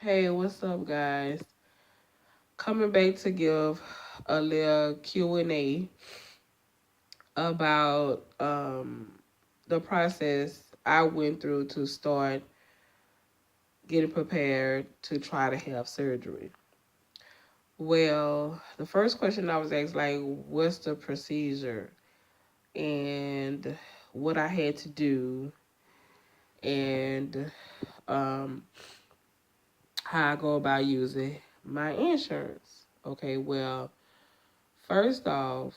Hey, what's up, guys? Coming back to give a little Q&A about the process I went through to start getting prepared to try to have surgery. Well, the first question I was asked, like, what's the procedure and what I had to do and um, how I go about using my insurance. Okay, well, first off,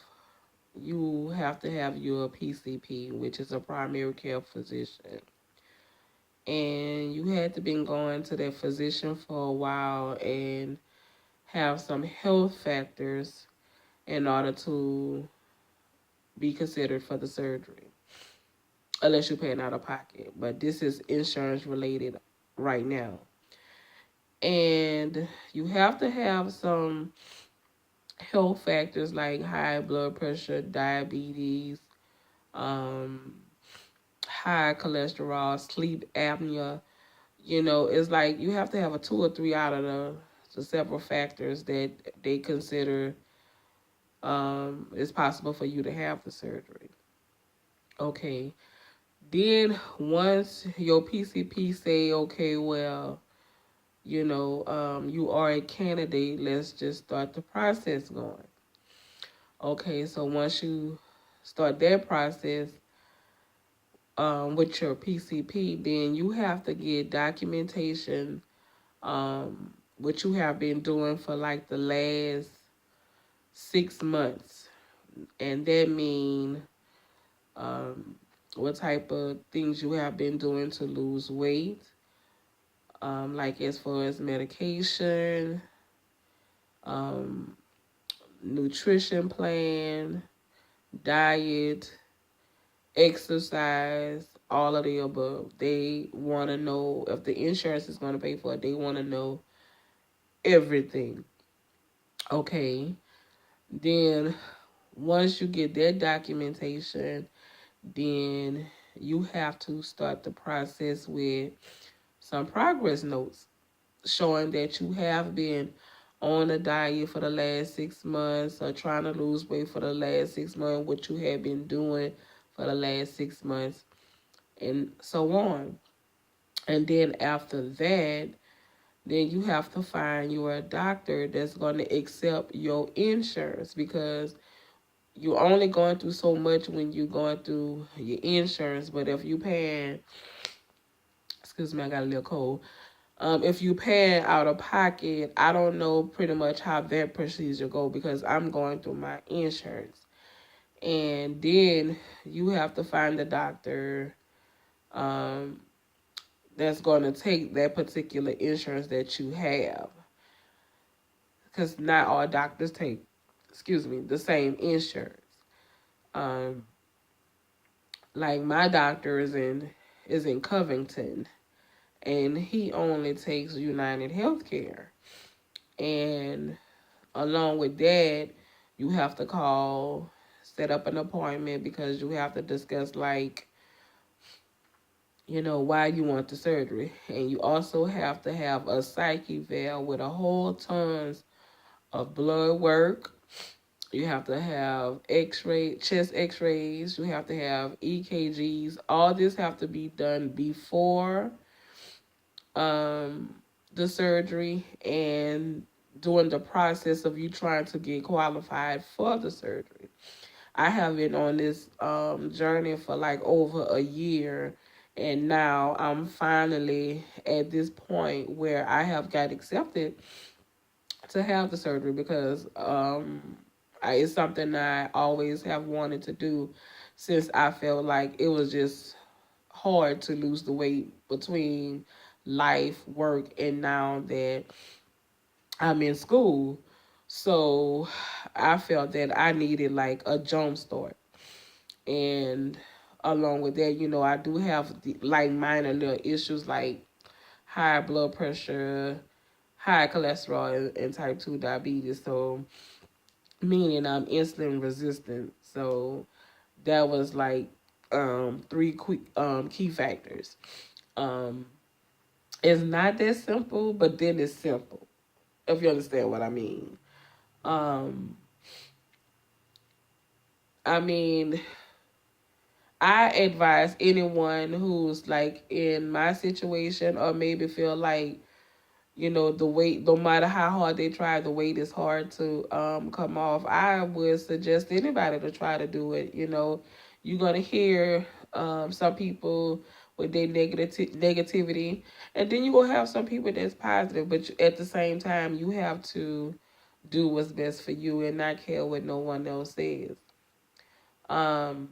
you have to have your PCP, which is a primary care physician. And you had to been going to that physician for a while and have some health factors in order to be considered for the surgery, unless you're paying out of pocket. But this is insurance related right now. And you have to have some health factors like high blood pressure, diabetes, um, high cholesterol, sleep apnea. It's like you have to have a two or three out of the several factors that they consider it's possible for you to have the surgery. Okay. Then once your PCP say, okay, well, you are a candidate, let's just start the process going. Okay, so once you start that process, with your PCP, then you have to get documentation, what you have been doing for like the last 6 months, and that mean um, what type of things you have been doing to lose weight, like as far as medication, um, nutrition plan, diet, exercise, all of the above. They want to know if the insurance is going to pay for it. They want to know everything. Okay. Then once you get that documentation, then you have to start the process with some progress notes showing that you have been on a diet for the last 6 months or trying to lose weight for the last 6 months, what you have been doing for the last 6 months, and so on. And then after that, then you have to find your doctor that's going to accept your insurance, because you're only going through so much when you're going through your insurance. But if you paying, excuse me, I got a little cold. If you paying out of pocket, I don't know pretty much how that procedure go because I'm going through my insurance. And then you have to find the doctor um, that's going to take that particular insurance that you have, because not all doctors take, excuse me, the same insurance. Um, like my doctor is in Covington, and he only takes United Healthcare. And along with that, you have to call, set up an appointment because you have to discuss, like, why you want the surgery. And you also have to have a psyche eval with a whole tons of blood work. You have to have chest x-rays. You have to have EKGs. All this have to be done before um, the surgery and during the process of you trying to get qualified for the surgery. I have been on this journey for like over a year, and now I'm finally at this point where I have got accepted to have the surgery because it's something I always have wanted to do since I felt like it was just hard to lose the weight between life, work, and now that I'm in school. So I felt that I needed like a jump start. And along with that, I do have like minor little issues like high blood pressure, high cholesterol, and type 2 diabetes. So, meaning I'm insulin resistant. So, that was like three quick key factors. Um, It's not that simple, but then it's simple. If you understand what I mean. Um, I mean, I advise anyone who's like in my situation or maybe feel like, the weight, no matter how hard they try, the weight is hard to come off. I would suggest anybody to try to do it. You're gonna hear some people with their negativity, and then you're gonna have some people that's positive. But at the same time, you have to do what's best for you and not care what no one else says. Um,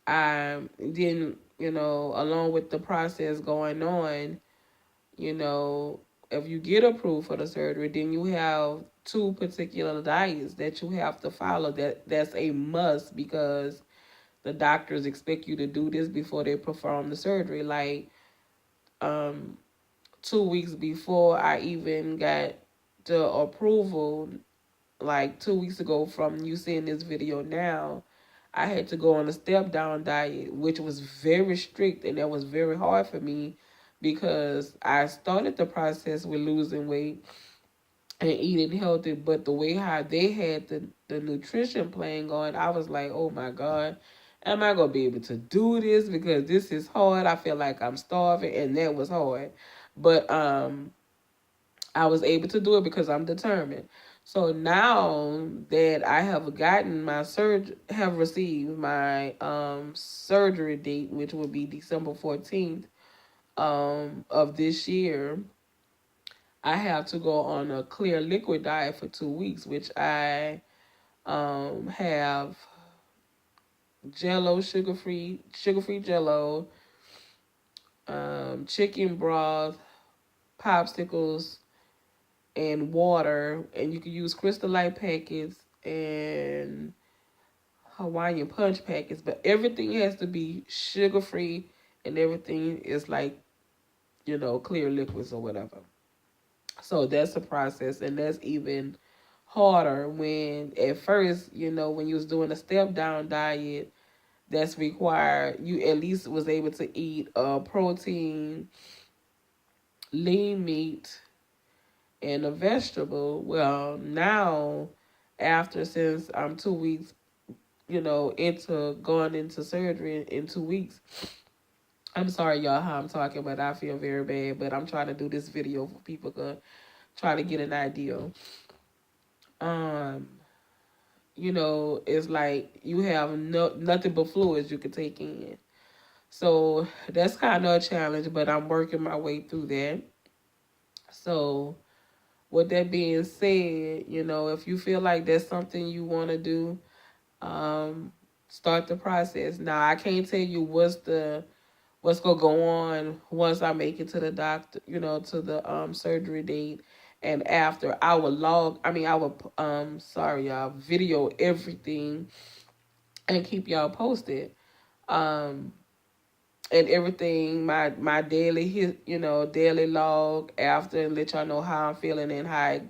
I then, along with the process going on, you know, if you get approved for the surgery, then you have two particular diets that you have to follow. That's a must because the doctors expect you to do this before they perform the surgery. Like, um, 2 weeks before I even got the approval, like 2 weeks ago from you seeing this video now, I had to go on a step down diet, which was very strict and that was very hard for me because I started the process with losing weight and eating healthy, but the way how they had the nutrition plan going, I was like, oh my God, am I gonna be able to do this? Because this is hard. I feel like I'm starving, and that was hard. But I was able to do it because I'm determined. So now that I have gotten my have received my surgery date, which will be December 14th of this year, I have to go on a clear liquid diet for 2 weeks, which I have Jello, sugar free Jello, chicken broth, popsicles, and water, and you can use Crystal Light packets and Hawaiian Punch packets, but everything has to be sugar free and everything is like, clear liquids or whatever. So that's a process, and that's even harder when at first, when you was doing a step down diet, that's required. You at least was able to eat protein, lean meat, and a vegetable. Well, now after since I'm 2 weeks, into going into surgery in 2 weeks. I'm sorry, y'all, how I'm talking, but I feel very bad. But I'm trying to do this video for people to try to get an idea. Um, it's like you have nothing but fluids you can take in. So that's kind of a challenge, but I'm working my way through that. So with that being said, if you feel like that's something you want to do, um, start the process. Now I can't tell you what's gonna go on once I make it to the doctor, to the surgery date, and after I will sorry y'all, video everything and keep y'all posted. Um, and everything, my daily daily log after, and let y'all know how I'm feeling and how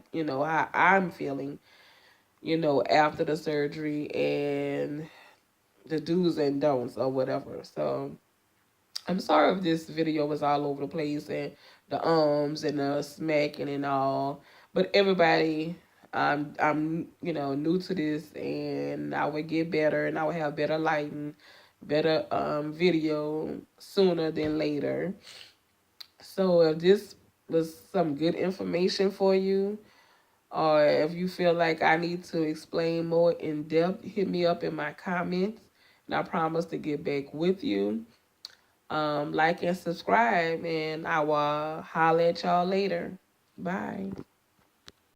I'm feeling, after the surgery and the do's and don'ts or whatever. So I'm sorry if this video was all over the place and the and the smacking and all, but everybody, I'm new to this, and I would get better, and I would have better lighting, better video sooner than later. So if this was some good information for you, or if you feel like I need to explain more in depth, hit me up in my comments, and I promise to get back with you. Like and subscribe, and I will holler at y'all later. Bye.